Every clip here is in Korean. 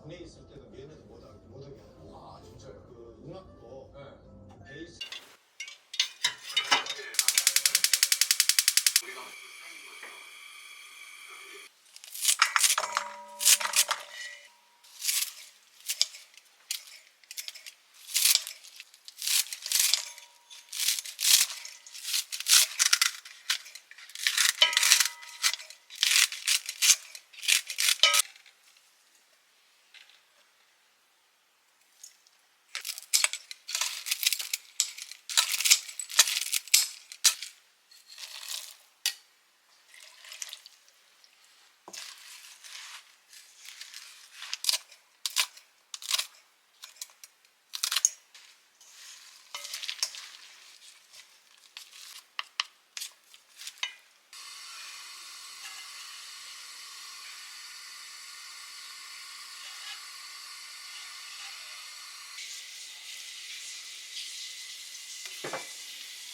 군에 있을 때도 미연에서 못하게 하고. 아 진짜요? 그 음악도 네. 베이스.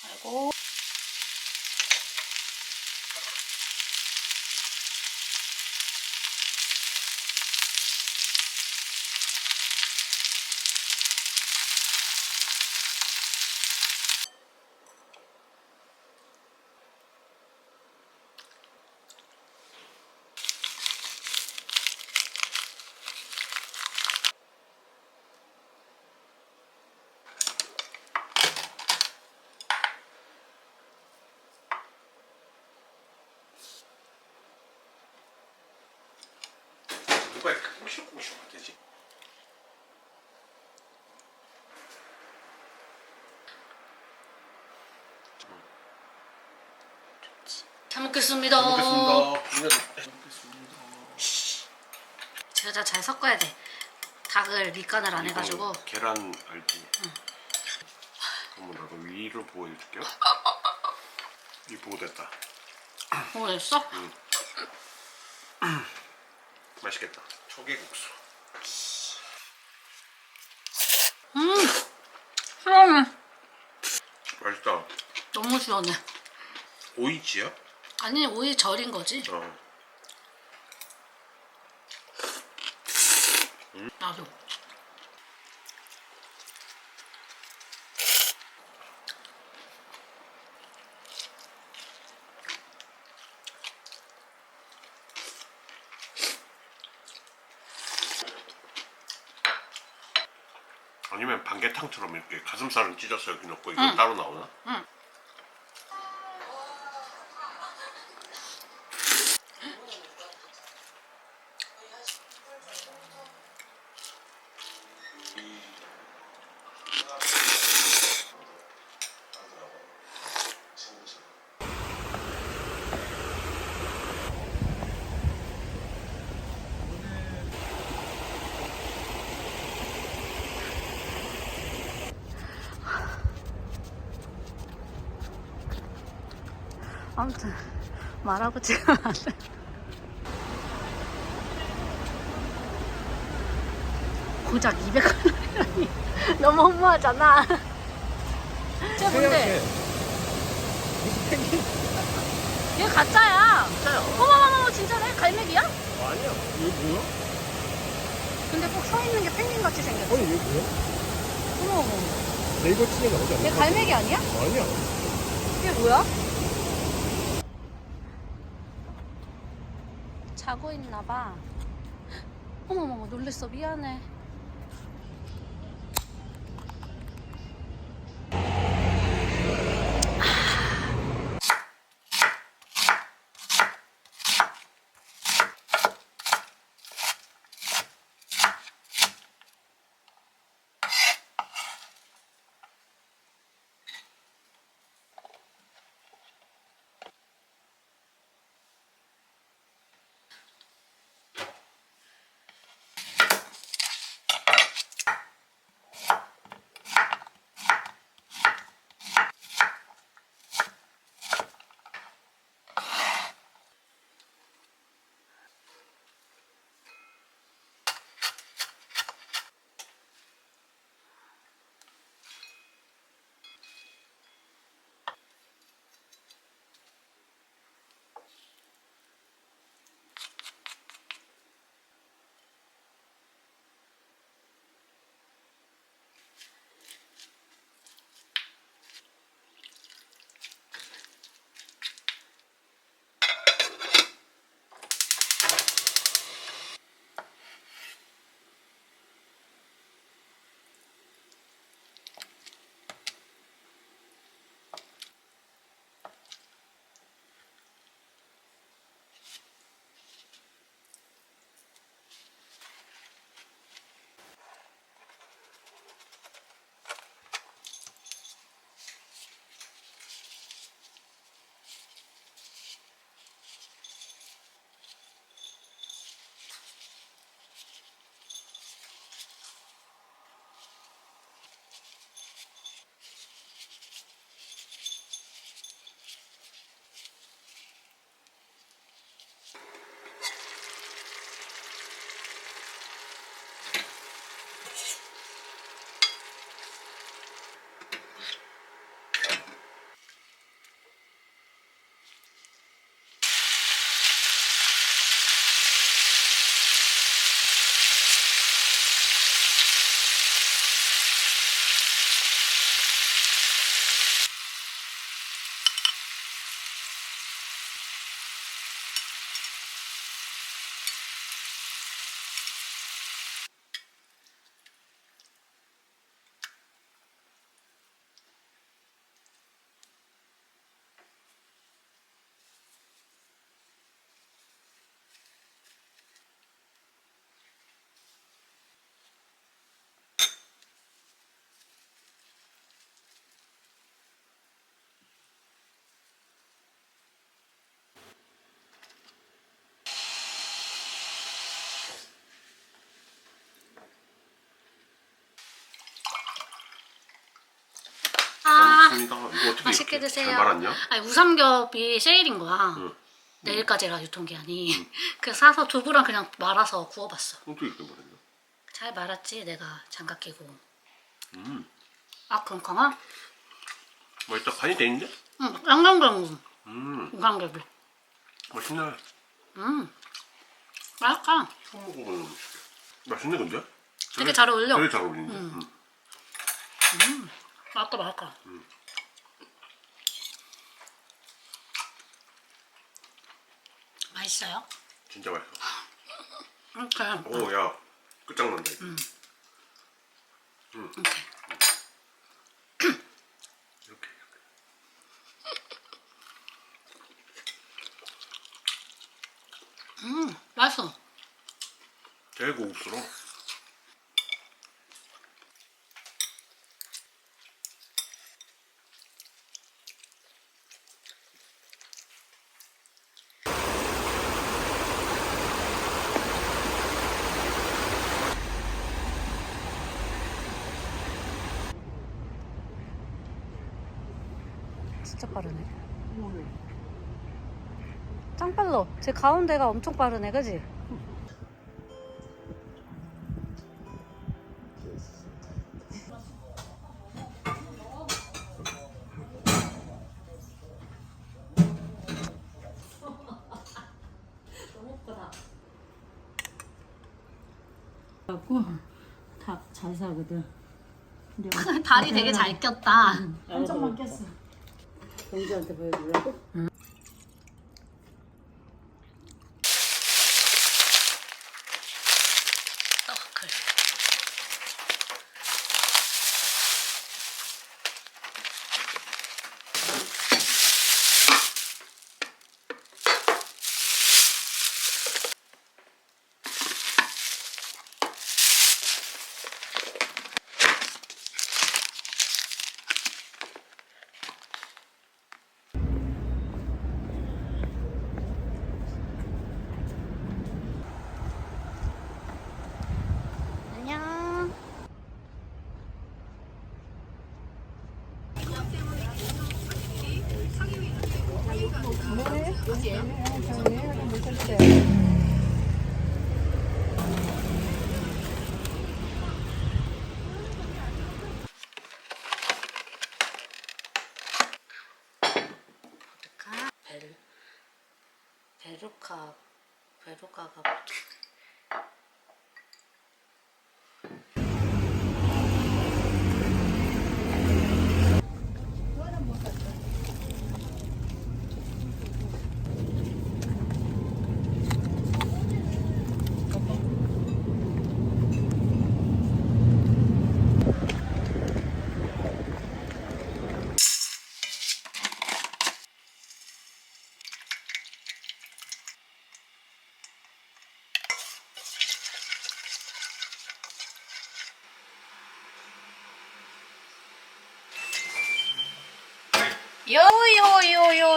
아이고. 누가 이렇게 꽁시렁꽁시렁 되지? 잘 먹겠습니다. 잘 먹겠습니다. 제가 잘 섞어야 돼. 닭을 밑간을 안 해가지고. 계란 알지? 응. 그럼 나도 위를 보여줄게요. 위 보고 됐다. 됐어? 응. 맛있겠다. 초계국수. 시원해. 맛있다. 너무 시원해. 오이지야? 아니, 오이 절인 거지. 나도. 아니면 반개탕처럼 이렇게 가슴살은 찢어서 여기 넣고 이건 따로 나오나? 응. 아무튼 말하고 찍으면 안 돼. 고작 200칼로리라니 너무 허무하잖아. 쟤 뭔데? 얘 가짜야. 어머머머 진짜네? 갈매기야? 아니야. 이게 뭐야? 근데 꼭 서 있는 게 펭귄 같이 생겼어. 아니 이게 뭐야? 어머머머. 네이버 치면 나오지 않나? 얘 갈매기 아니야? 아니야. 이게 뭐야? 자고 있나봐. 어머머머 놀랬어. 미안해. 어떻게 맛있게 이렇게 드세요. 잘 말았냐? 아니 우삼겹이 세일인 거야. 응. 내일까지라 유통기한이. 그래서 사서 두부랑 그냥 말아서 구워봤어. 어떻게 이렇게 말했냐? 잘 말았지 내가 장갑 끼고. 아 킁킁아? 맛있다. 간이 돼 있는데? 응 양념장 우삼겹이. 맛있네. 맛있다. 처음 먹어보는 음식이야. 맛있네 근데? 되게 잘 어울려. 되게 잘 어울리네. 맛있다 맛있다. 맛있어요? 진짜 맛있어. 이렇게. 오, 야, 끝장난다 이거. 이렇게. 이렇게. 맛있어. 되게 고급스러워. 진짜 빠르네. 짱 빨라. 제 가운데가 엄청 빠르네, 그지? 갖고 다 잘 사거든. 근데 다리 되게 잘 꼈다. 한쪽만 꼈어. 경주한테 보여주려고? 그래. 안녕. 베루카가 뭐지?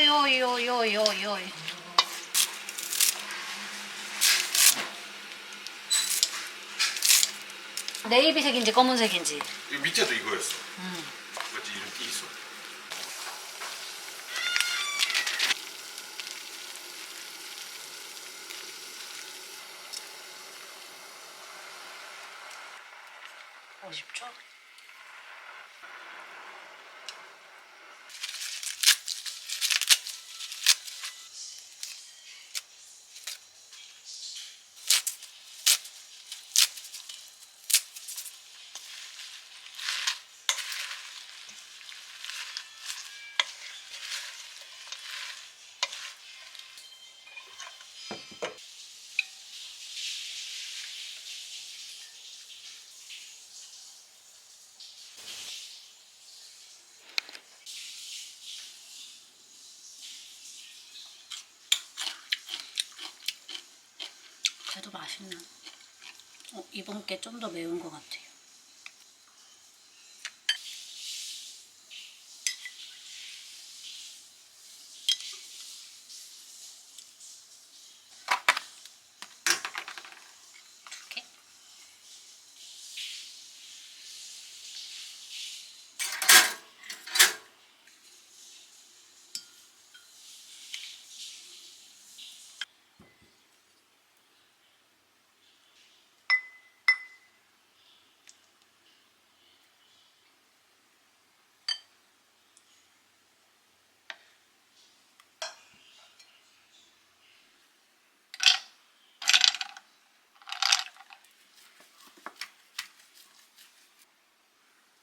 요요요요요요요요. 네이비색인지 검은색인지. 이 밑에도 이거였어. 맞지? 이런 띠 있어. 쉽죠? 그래도 맛있나? 이번 게 좀 더 매운 것 같아요. 이렇게.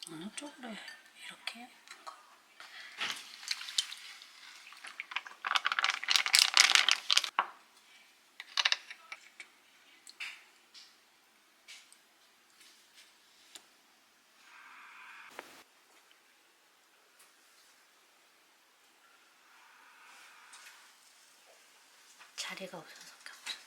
어느 쪽으로 이렇게 해야 되는가? 자리가 없어서 겹쳐.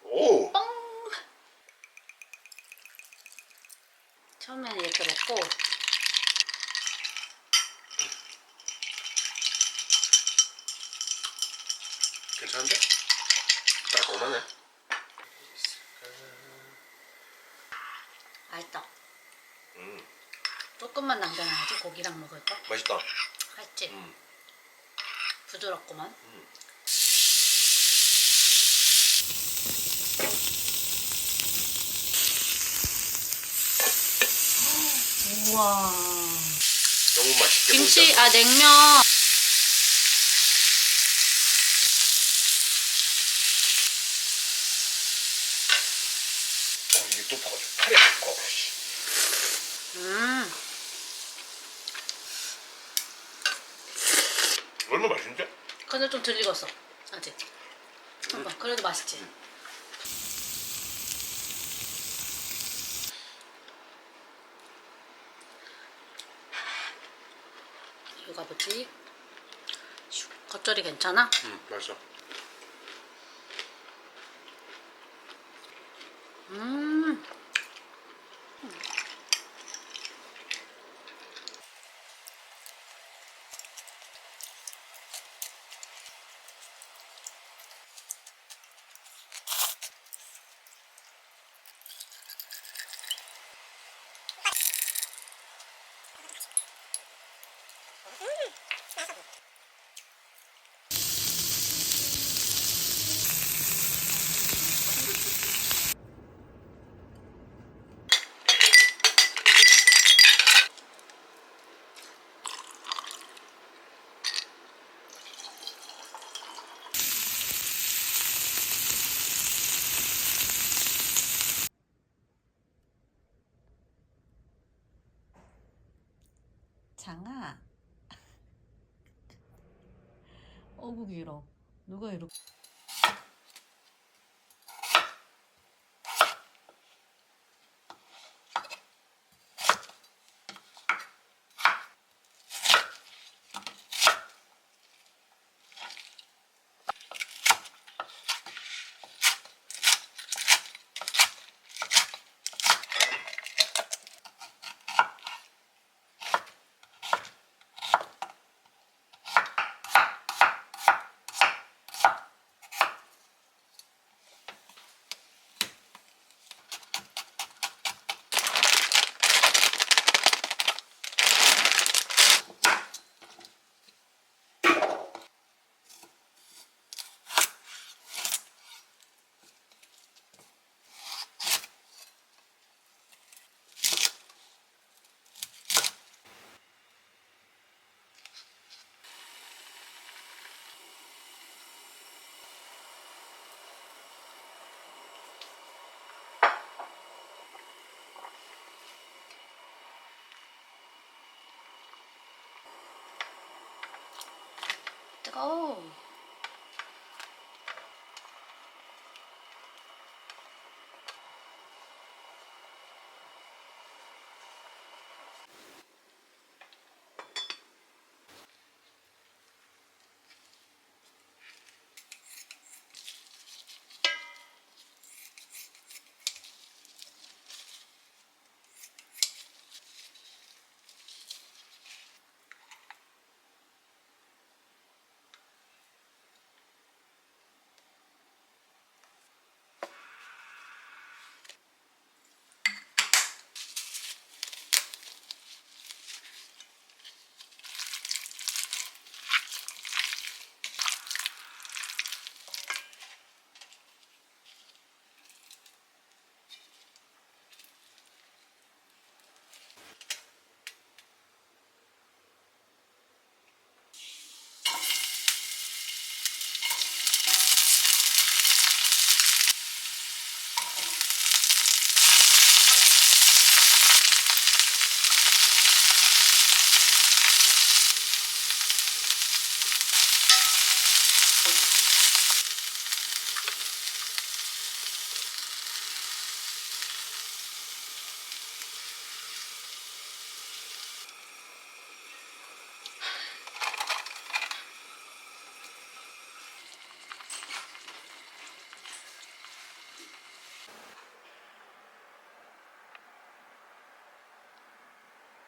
오! 처음에는 이렇게 먹고 괜찮은데? 깔끔하네. 맛있다. 음, 조금만 남겨놔야지 고기랑 먹을 거. 맛있다. 맛있지? 음. 부드럽구만. 우와. 너무 맛있게 김치, 보이잖아. 냉면. 이게 또 봐가지고 팔이 아파. 얼마나 맛있는데? 근데 좀 덜 익었어. 아직. 그래도 맛있지. 이거 뭐지? 겉절이 괜찮아? 맛있어. 장아. 어구 길어. 누가 이렇게. 뜨거워.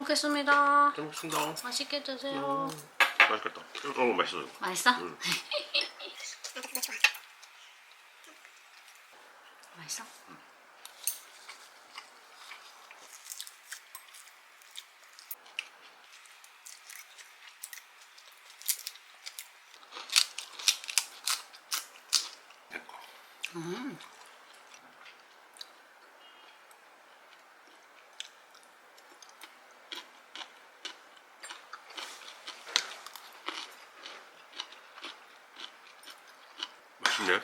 먹겠습니다. 잘 먹겠습니다. 맛있게 드세요. 맛있겠다. 맛있어요. 맛있어? 응. 맛있어? 내꺼. 음. 맛있네.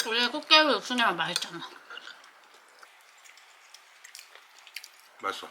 원래 꽃게하고 육순이랑 맛있잖아. 맛있어.